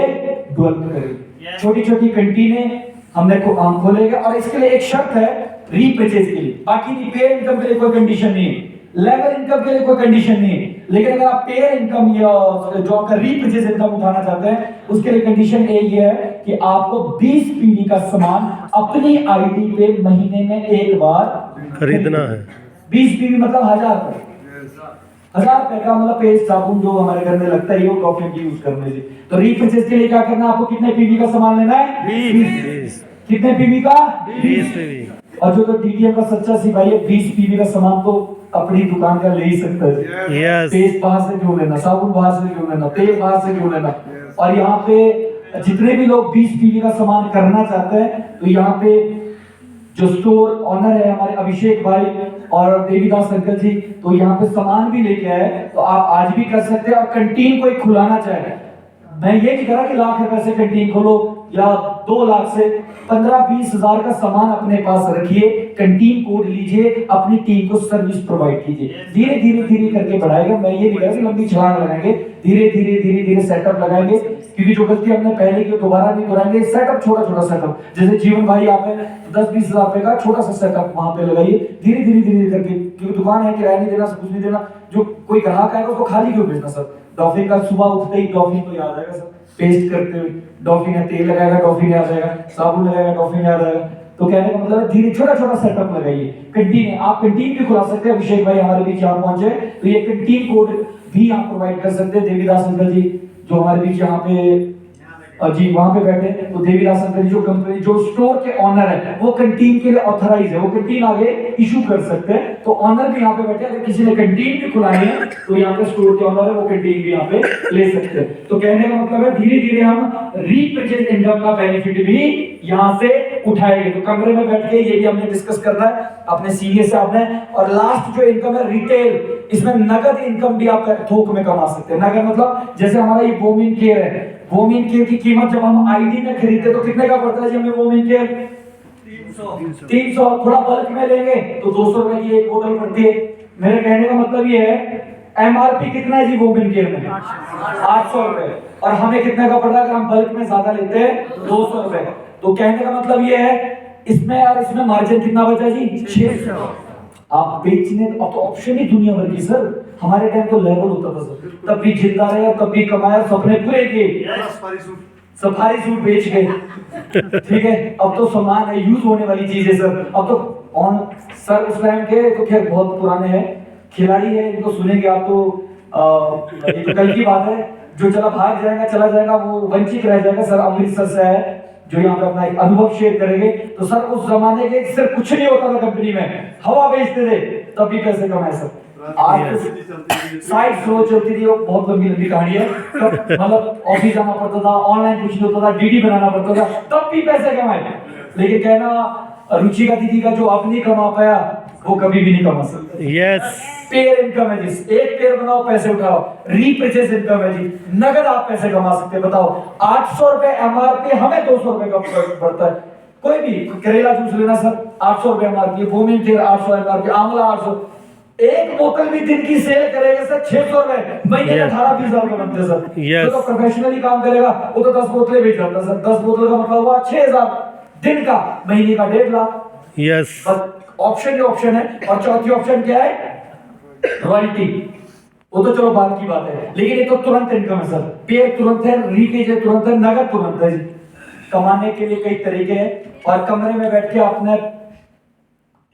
डेवलप करेंगे। छोटी छोटी कैंटीनें हम खोलेंगे। और इसके लिए एक शर्त है रीपर्चेज के लिए, बाकी रिपेयर इनकम के लिए कोई कंडीशन नहीं है, लेवल इनकम के लिए कोई कंडीशन नहीं है। लेकिन अगर आप पेयर इनकम या जो आपका रीपर्चेज इनकम उठाना चाहते हैं उसके लिए कंडीशन एक ये है कि आपको 20 पीवी का सामान अपनी आईडी पे महीने में एक बार
खरीदना है।
20 पीवी मतलब 1000 रुपए। 1000 रुपए का मतलब पेस्ट साबुन जो हमारे घर में लगता है वो परफ्यूम की यूज करने से। तो रीपर्चेज के लिए क्या करना है? आपको कितने पीवी का सामान लेना है? 20। कितने पीवी का? 20 पीवी। और जो तो डीटीएम का सच्चा सिपाही है 20 पीवी का सामान तो अपनी दुकान का ले ही सकता है।
yes.
पेस्ट बाहर से क्यों लेना, साबुन बाहर से क्यों लेना, तेल बाहर से क्यों लेना। और यहाँ पे जितने भी लोग 20 पीवी का सामान करना चाहते हैं तो यहाँ पे जो स्टोर ऑनर है हमारे अभिषेक भाई और देवीदास अंकल जी, तो यहाँ पे सामान भी लेके आए, तो आप आज भी कर सकते हैं। और कैंटीन कोई खुलाना चाहे, मैं ये नहीं कह रहा कि लाख रुपए से कैंटीन खोलो या 2 लाख से, 15-20 हजार का सामान अपने पास रखिए, कैंटीन कोड लीजिए, अपनी टीम को सर्विस प्रोवाइड कीजिए। धीरे धीरे धीरे करके बढ़ाएगा। मैं ये नहीं कह रहा कि लंबी छलांग लगाएंगे, धीरे धीरे सेटअप लगाएंगे, क्योंकि जो गलती हमने पहले की दोबारा नहीं दोहराएंगे। सेटअप छोटा छोटा सेटअप, जैसे जीवन भाई आप है 10-20 हजार रुपए का छोटा सा सेटअप वहां पे लगाइए, धीरे धीरे करके, क्योंकि दुकान है, किराया नहीं देना, सब कुछ नहीं देना। जो कोई ग्राहक आएगा उसको खाली क्यों भेजना सर? डॉफी का सुबह उठते ही डॉफी तो याद आएगा सर, पेस्ट करते हुए डॉफी ने तेल लगाएगा, डॉफी ने याद आएगा, साबुन लगाएगा, डॉफी ने याद आएगा। तो कहने का मतलब धीरे छोटा छोटा सेटअप लगाइए। कैंटीन, आप कैंटीन भी खुला सकते हैं। अभिषेक भाई हमारे बीच यहाँ पहुंचे तो ये कैंटीन कोड भी आप प्रोवाइड कर सकते हैं। देवीदास अंकल जी जो हमारे बीच यहाँ पे जी वहां पे बैठे तो देवीदास अंकल जो कंपनी जो स्टोर के ऑनर है वो कैंटीन के लिए ऑथराइज है, वो कैंटीन आगे इशू कर सकते हैं। तो ऑनर भी यहाँ पे बैठे, अगर किसी ने कैंटीन भी खुलानी है तो यहाँ पे स्टोर के ऑनर है वो कैंटीन भी यहाँ पे ले सकते हैं। तो कहने का मतलब है धीरे धीरे हम रीपर्चेज इनकम का बेनिफिट भी यहाँ से उठाएंगे। तो कमरे में बैठ के ये भी हमने डिस्कस करना है अपने सीनियर से आपने। और लास्ट जो इनकम है रिटेल, इसमें नगद इनकम भी आप थोक में कमा सकते हैं। नगद मतलब जैसे हमारा ये वोमिन केयर है, वोमिन केयर की कीमत जब हम आईडी में खरीदते तो कितने का पड़ता है जी हमें वोमिन केयर? 300। थोड़ा बल्क में लेंगे तो 200 रुपए की एक बोतल पड़ती है। मेरे कहने का मतलब ये है एमआरपी कितना है जी वोमिन केयर में? 800 रुपए। और हमें कितने का पड़ रहा है अगर हम बल्क में ज्यादा लेते हैं? 200 रुपए। तो कहने का मतलब ये है इसमें और इसमें मार्जिन कितना बचा जी? 600। आप बेचने अब तो ऑप्शन ही दुनिया भर की सर। हमारे टाइम तो लेवल होता था सर, तब भी जिंदा रहे, तब भी कमाया, सपने पूरे किए, सफारी सूट बेच गए। ठीक है, अब तो सामान है, यूज होने वाली चीज है सर। अब तो ऑन सर उस टाइम के तो खैर बहुत पुराने हैं, खिलाड़ी है, इनको सुनेंगे आप तो ये तो कल की बात है। जो चला भाग जाएगा चला जाएगा वो वंचित रह जाएगा। सर अमृतसर से है जो यहाँ पे अपना एक अनुभव शेयर करेंगे। तो सर उस जमाने के सिर्फ कुछ नहीं होता था कंपनी में, हवा बेचते थे तब भी पैसे कमाए सर। आज साइड फ्लो चलती थी, वो बहुत लंबी लंबी कहानी है। मतलब ऑफिस जाना पड़ता था, ऑनलाइन कुछ नहीं होता था, डीडी बनाना पड़ता था, तब भी पैसे कमाए। लेकिन कहना रुचिका दीदी का जो आप नहीं कमा पाया वो कभी भी नहीं कमा सकते।
यस,
पेयर इनकम है जी, एक पेयर बनाओ पैसे उठाओ। रीपर्चेज इनकम है जी, नगद आप पैसे कमा सकते हैं। बताओ 800 रुपए एमआरपी, हमें 200 रुपए का पड़ता है। कोई भी करेला जूस लेना सर 800 रुपए एमआरपी, वोमिन केयर 800 एमआरपी, आंवला 800। एक बोतल भी दिन की सेल करेगा सर 600 रुपए, महीने का 18-20 हजार का बनते सर। तो प्रोफेशनली काम करेगा वो तो 10 बोतलें बेच जाता सर। 10 बोतल का मतलब हुआ 6000 दिन का, महीने का 1.5 लाख।
यस,
ऑप्शन ही ऑप्शन है। और चौथी ऑप्शन क्या है? रॉयल्टी। वो तो चलो बाद की बात है, लेकिन ये तो तुरंत इनकम है सर। पेयर तुरंत है, रीपेज है तुरंत है, नगद तुरंत है जी। कमाने के लिए कई तरीके हैं। और कमरे में बैठ के आपने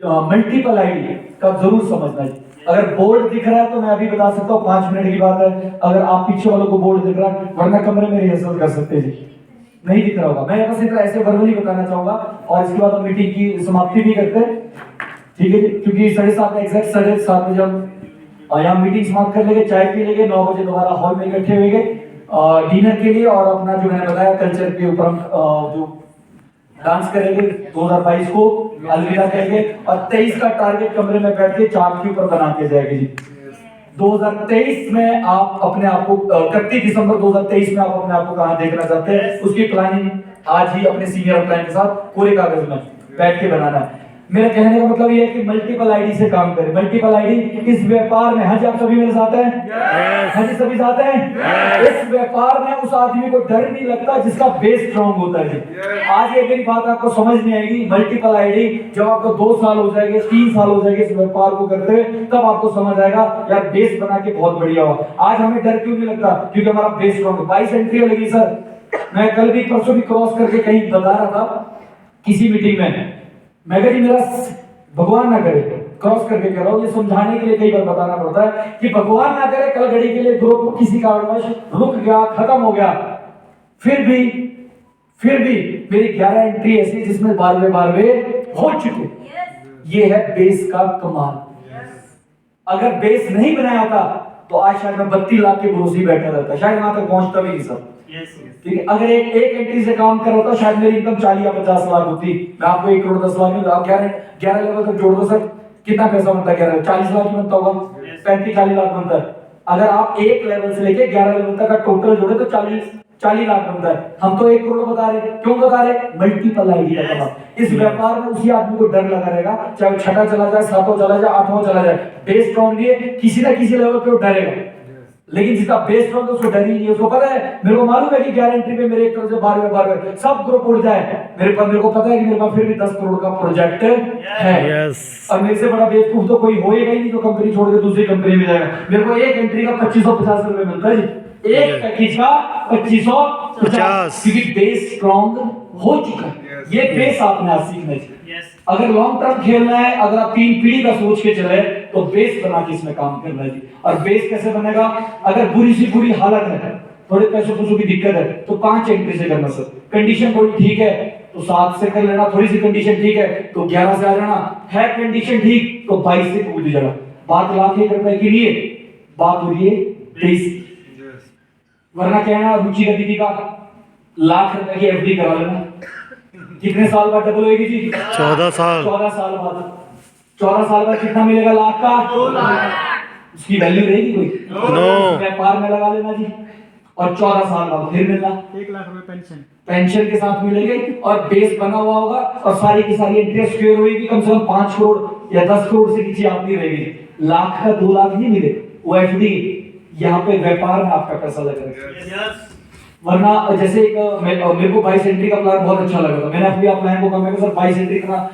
मल्टीपल आईडी का जरूर समझना है। अगर बोर्ड दिख रहा है तो मैं अभी बता सकता हूँ 5 मिनट की बात है। अगर आप पीछे वालों को बोर्ड दिख रहा है, वरना कमरे में रिहर्सल कर सकते हैं जी, नहीं दिख रहा होगा। मैं बस इतना ऐसे वर्बली बताना चाहूंगा और इसके बाद हम मीटिंग की समाप्ति भी करते हैं। ठीक है जी, क्योंकि 7:30 एग्जैक्ट 7:30 बजे हम यहाँ मीटिंग समाप्त कर लेंगे, चाय पी लेंगे, 9 बजे दोबारा हॉल में इकट्ठे होंगे डिनर के लिए। और अपना जो मैंने बताया कल्चर के ऊपर हम जो डांस करेंगे 2022 को अलविदा कहेंगे। और 23 का टारगेट कमरे में बैठ के चार्ट के ऊपर बना के जाएंगे जी। 2023 में आप अपने आप को 31 दिसंबर 2023 में आप अपने आप को कहाँ देखना चाहते हैं, उसकी प्लानिंग आज ही अपने सीनियर प्लान के साथ पूरे कागज में बैठ के बनाना है। मेरा कहने का मतलब ये है कि मल्टीपल आईडी से काम करें। मल्टीपल आईडी इस व्यापार में, हाँ जी आप सभी मेरे साथ हैं? हाँ जी सभी साथ हैं? इस व्यापार में उस आदमी को डर नहीं लगता जिसका बेस स्ट्रॉन्ग होता है जी। आज ये मेरी बात आपको समझ नहीं आएगी। मल्टीपल आईडी जब आपको 2 साल हो जाएंगे, 3 साल हो जाएंगे इस व्यापार को करते हुए, तब आपको समझ आएगा यार बेस बना के बहुत बढ़िया हुआ। आज हमें डर क्यों नहीं लगता? क्योंकि हमारा बेस स्ट्रॉन्ग है। 22 एंट्री लगी सर। मैं कल भी परसों भी क्रॉस करके कहीं बता रहा था किसी मीटिंग में, मैं कह मेरा भगवान ना करे, क्रॉस करके कह रहा हूं, ये समझाने के लिए कई बार बताना पड़ता है कि भगवान ना करे कल घड़ी के लिए ग्रुप किसी कारणवश रुक गया, खत्म हो गया, फिर भी मेरी 11 एंट्री ऐसी जिसमें 12वें हो चुके। ये है बेस का कमाल। अगर बेस नहीं बनाया होता तो आज शायद मैं 32 लाख के भरोसे बैठा रहता, शायद वहां तक पहुंचता भी नहीं सर। ठीक है, अगर एक एंट्री से काम कर रहा था शायद मेरी इनकम 40 या 50 लाख होती। मैं आपको 1 करोड़ 10 लाख में, आप 11 लेवल तक जोड़ दो सर, कितना पैसा बनता है? 40 लाख बनता होगा, 35-40 लाख बनता है। अगर आप 1 लेवल से लेके 11 लेवल तक का टोटल जोड़े तो 40 लाख बनता है। हम तो 1 करोड़ बता रहे, क्यों बता रहे? मल्टीपल आईडी का मतलब। इस व्यापार में उसी आदमी को डर लगा रहेगा, चाहे 6वां चला जाए, 7वां चला जाए, 8वां चला जाए, बेस स्ट्रॉन्ग नहीं है, किसी ना किसी लेवल पे वो डरेगा। लेकिन जिसका बेस स्ट्रॉन्ग है उसको डर ही नहीं है। उसको पता है, मेरे को मालूम है कि गारंटी पे मेरे 1 करोड़ से 12 सब ग्रुप उड़ जाए, मेरे को पता है कि मेरे पास फिर भी 10 करोड़ का प्रोजेक्ट है। और मेरे से बड़ा बेवकूफ तो कोई होएगा ही नहीं जो कंपनी छोड़ के दूसरी कंपनी में जाएगा। मेरे को एक एंट्री का 2550 रुपए मिलता है, एक पैकेज का 2550, क्योंकि बेस स्ट्रॉन्ग हो चुका है। ये बेस आपने आज सीखना है। अगर लॉन्ग टर्म खेलना है, अगर आप 3 पीढ़ी का सोच के चले तो बेस बना के इसमें काम करना है जी। और बेस कैसे बनेगा? अगर बुरी सी बुरी हालत है थोड़े पैसों पैसों की दिक्कत है तो 5 एंट्री से करना सर। कंडीशन थोड़ी ठीक है तो 7 से कर लेना, थोड़ी सी कंडीशन ठीक है तो 11 से आ जाना, है कंडीशन ठीक तो 22 से कूद जाना। बात लाख 1 रुपए की लिए, बात हो रही है 23। वरना कहना रुचि का दीदी का लाख रुपए की एफडी करा लेना। कितने साल बाद डबल होगी जी?
14 साल।
14 साल बाद। 14 साल बाद कितना मिलेगा लाख का? 2 लाख। उसकी वैल्यू रहेगी कोई?
नो।
व्यापार में लगा लेना जी, और 14 साल बाद फिर मिलना
1 लाख रुपए पेंशन
पेंशन के साथ मिलेंगे, और बेस बना हुआ होगा और सारी की सारी एंट्री स्क्वायर होगी, कम से कम 5 करोड़ या 10 करोड़ से नीचे आप नहीं रहेगी। लाख का 2 लाख नहीं मिले, वो एफडी यहाँ पे व्यापार में आपका पैसा लगेगा। वरना जैसे एक मेरे को 22 एंट्री का प्लान बहुत अच्छा लगा था, मैंने अपनी प्लान को कहा मैं सर 22 एंट्री का,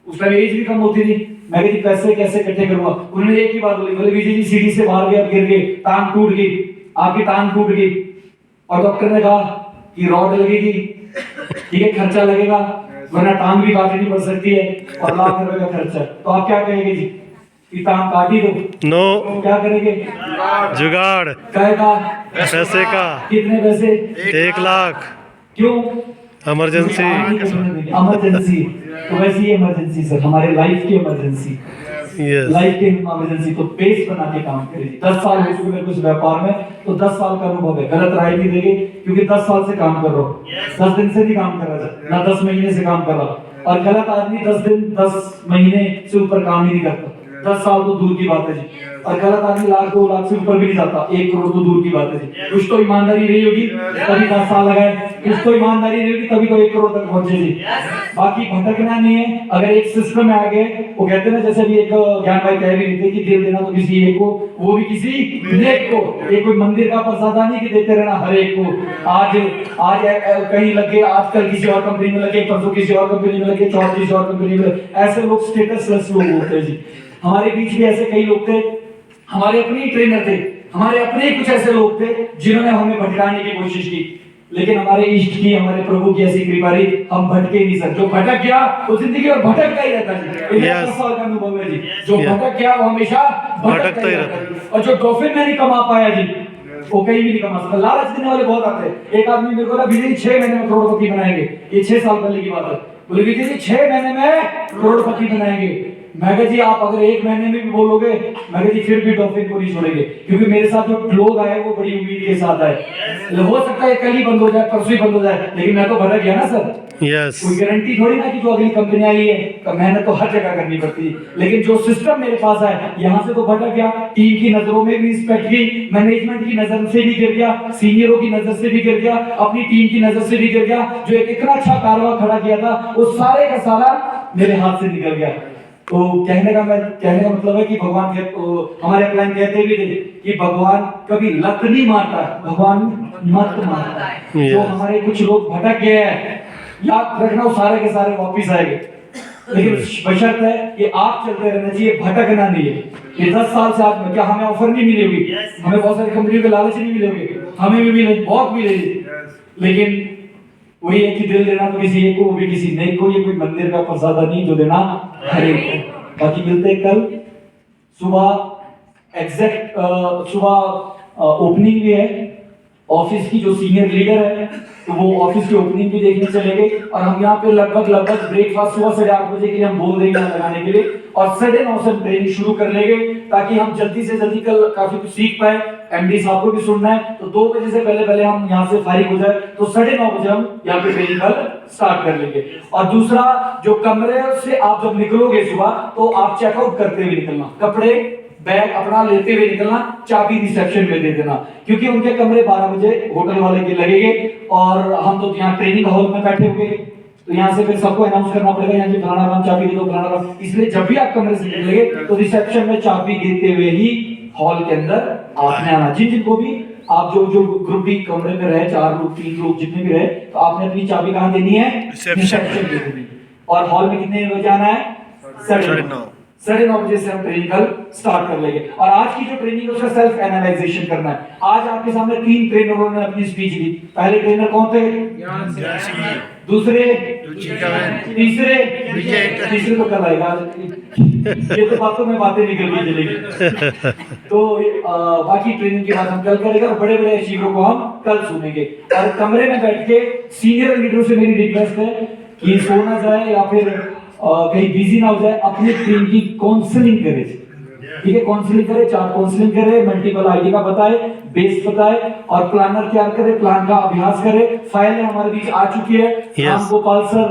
उस टाइम एज भी कम होती थी, मैं कहा पैसे कैसे इकट्ठे करूंगा। उन्होंने एक ही बात बोली, बोले विजय जी सीढ़ी से बाहर गया, गिर गए, टांग टूट गई, आपकी टांग टूट गई, और डॉक्टर ने कहा कि रॉड लगेगी, ठीक है खर्चा लगेगा, वरना टांग भी काटनी पड़ सकती है और लाख रुपए का खर्चा। तो आप क्या कहेंगे जी कि टांग काटी दो?
नो।
क्या करेंगे?
जुगाड़।
कहेगा
पैसे का।
कितने पैसे?
1 लाख।
क्यों?
इमरजेंसी।
इमरजेंसी तो वैसी इमरजेंसी सर, हमारे लाइफ की इमरजेंसी,
यस।
लाइफ की इमरजेंसी। तो बेस बना के काम करिए। 10 साल हो चुके मेरे को इस व्यापार में, तो 10 साल का अनुभव है, गलत राय नहीं देंगे क्योंकि 10 साल से काम कर रहा हूँ। 10 दिन से नहीं काम कर रहा, ना 10 महीने से काम कर रहा, और गलत आदमी 10 दिन 10 महीने से ऊपर काम ही नहीं करता। 10 साल तो दूर की बात है जी, और गलत आदमी लाख 2 लाख से ऊपर भी नहीं जाता, 1 करोड़ तो दूर की बात है जी। कुछ तो ईमानदारी रही होगी तभी 10 साल लगाए, कुछ तो ईमानदारी रही होगी तभी तो 1 करोड़ तक पहुंचे जी। बाकी भटकना नहीं है, अगर एक सिस्टम में आ गए, वो कहते हैं ना जैसे भी एक ज्ञान भाई कह भी रहे थे कि दे देना तो किसी एक को, वो भी किसी नेक को। ये कोई मंदिर का प्रसादा नहीं कि देते रहना हर एक को। आज कहीं लगे, आज कल किसी और कंपनी में लगे, परसों किसी और कंपनी में लगे, चौथ किसी और कंपनी में, ऐसे लोग स्टेटसलेस लोग होते हैं जी। हमारे बीच में ऐसे कई लोग थे, हमारे अपने ही ट्रेनर थे, हमारे अपने ही कुछ ऐसे लोग थे जिन्होंने हमें भटकाने की कोशिश की, लेकिन हमारे इष्ट की, हमारे प्रभु की ऐसी कृपा रही, हम भटके नहीं सर। जो भटक गया वो जिंदगी और भटकता ही रहता जी। 10 साल का अनुभव है जी, जो भटक गया वो हमेशा भटकता ही रहता। और जो डॉल्फिन में नहीं कमा पाया जी, वो कहीं भी नहीं कमा सकता। लालच देने वाले बहुत आते हैं। एक आदमी मेरे को ना विजय जी 6 महीने में करोड़पति बनाएंगे, ये 6 साल पहले की बात है, बोले विजय जी 6 महीने में करोड़पति बनाएंगे। मैं कहा जी आप अगर 1 महीने में भी बोलोगे, मैं कहा जी फिर भी डॉल्फिन को नहीं छोड़ेंगे, क्योंकि मेरे साथ जो लोग आए वो बड़ी उम्मीद के साथ आए। हो सकता है कल ही बंद हो जाए, परसों ही बंद हो जाए, लेकिन मैं तो भटक गया ना सर।
यस।
कोई गारंटी थोड़ी ना कि जो अगली कंपनी आई है, तो मेहनत तो हर जगह करनी पड़ती है, लेकिन जो सिस्टम मेरे पास है यहाँ से तो भटक गया। टीम की नजरों में भी रिस्पेक्ट की, मैनेजमेंट की नजर से भी गिर गया, सीनियरों की नजर से भी गिर गया, अपनी टीम की नजर से भी गिर गया। जो एक इतना अच्छा कारवा खड़ा किया था वो सारे का सारा मेरे हाथ से निकल गया। तो कहने का मतलब है कि भगवान हमारे क्लाइंट कहते भी थे कि भगवान कभी लत नहीं मारता, भगवान मत मारता है। जो हमारे कुछ लोग भटक गए हैं, याद रखना वो सारे के सारे वापिस आएंगे, लेकिन बशर्त है कि आप चलते रहना चाहिए, भटकना नहीं है। ये 10 साल से आज क्या हमें ऑफर नहीं मिली होगी, हमें बहुत सारी कंपनियों के लालच नहीं मिले होंगे, हमें भी मिले, बहुत मिले, लेकिन वही है कि दिल देना तो किसी एक को, वो भी किसी नेक को। ये कोई मंदिर का प्रसादा नहीं जो देना हर एक को। बाकी मिलते हैं कल सुबह एग्जैक्ट, सुबह ओपनिंग भी है ऑफिस की, जो सीनियर लीडर है तो वो ऑफिस की ओपनिंग भी देखने चलेंगे। और हम यहाँ पे लगभग ब्रेकफास्ट सुबह 8:30 बजे के लिए हम बोल देंगे लगाने के लिए, और 9:30 से ट्रेनिंग शुरू कर लेंगे, ताकि हम जल्दी से जल्दी कल काफी कुछ सीख पाए। एमडी साहब को भी सुनना है, तो 2 बजे से पहले हम यहाँ से फारिग हो जाए, तो 9:30 बजे हम यहाँ पे ट्रेनिंग कल स्टार्ट कर लेंगे। और दूसरा, जो कमरे से आप जब निकलोगे सुबह, तो आप चेकआउट करते हुए निकलना, कपड़े बैग अपना लेते हुए निकलना, चाबी रिसेप्शन में दे देना, क्योंकि उनके कमरे 12 बजे होटल वाले के लगेंगे, और हम तो यहाँ ट्रेनिंग हॉल में बैठे हुए, तो यहाँ से फिर सबको अनाउंस करना पड़ेगा, यहाँ से फलाना काम चाबी दे दो, फलाना काम। इसलिए जब भी आप कमरे से निकलेंगे तो रिसेप्शन में चाबी देते हुए ही हॉल के अंदर आपने आना। जिनको भी आप जो ग्रुप भी कमरे में रहे, 4 लोग 3 लोग जितने भी रहे, तो आपने अपनी चाबी कहाँ देनी है? रिसेप्शन में देनी। और हॉल में कितने बजे आना है? 9:30 बजे से हम ट्रेनिंग कल स्टार्ट कर लेंगे। और आज की जो ट्रेनिंग है उसका सेल्फ एनालाइजेशन करना है। आज आपके सामने 3 ट्रेनरों ने अपनी स्पीच दी। पहले ट्रेनर कौन थे? दूसरे तीसरे तीसरे तो कल आएगा ये तो बातों में बातें निकल रही चलेगी तो बाकी ट्रेनिंग की बात हम कल करेंगे और बड़े बड़े अचीवरों को हम कल सुनेंगे और कमरे में बैठ के सीनियर लीडरों से मेरी रिक्वेस्ट है कि सो ना जाए या फिर कहीं बिजी ना हो जाए, अपनी टीम की काउंसलिंग करे, ठीक है, काउंसलिंग करे, चार्ट काउंसलिंग करे, मल्टीपल आईडी का बताए, बेस बताए और प्लानर तैयार करे, प्लान का अभ्यास करे। फाइलें हमारे बीच आ चुकी है। राम गोपाल सर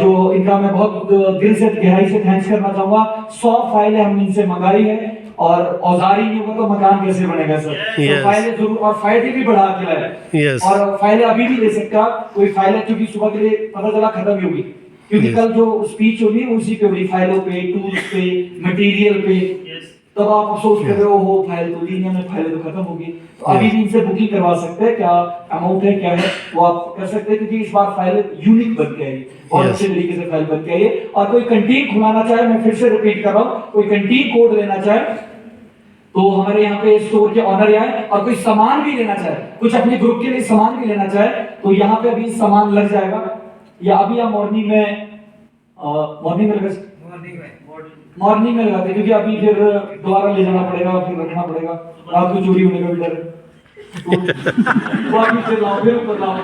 जो इनका मैं बहुत दिल से गहराई से थैंक्स करना चाहूंगा। 100 फाइलें हमने इनसे मंगाई है और औजार ही नहीं होगा तो मकान कैसे बनेगा सर। तो फाइलें जरूर और फाइलें भी बढ़ा के लाए और फाइलें अभी भी ले सकते आप, कोई फाइलें क्योंकि सुबह के लिए पता चला खत्म ही होगी क्योंकि कल जो स्पीच होगी उसी पे होगी, फाइलों पे, टूल्स पे, मटेरियल पे। तब आप अफसोस कर रहे हो फाइल तो दी मैंने, फाइलें तो खत्म होगी। तो अभी भी इनसे बुकिंग करवा सकते हैं, क्या अमाउंट है क्या है वो आप कर सकते हैं क्योंकि इस बार फाइल यूनिक बन के आई, बहुत अच्छे तरीके से फाइल बन के आई है। और कोई कंटीन खुलाना चाहे, मैं फिर से रिपीट कर रहा हूँ, कोई कंटीन कोड लेना चाहे तो हमारे यहाँ पे स्टोर के ऑनर आए और कोई सामान भी लेना चाहे, कुछ अपने ग्रुप के लिए सामान भी लेना चाहे तो यहाँ पे अभी सामान लग जाएगा या अभी या मॉर्निंग में लगाते क्योंकि अभी फिर दोबारा ले जाना पड़ेगा, फिर रखना पड़ेगा, रात को चोरी होने का भी डर है तो अभी फिर लाओ, फिर ऊपर लाओ।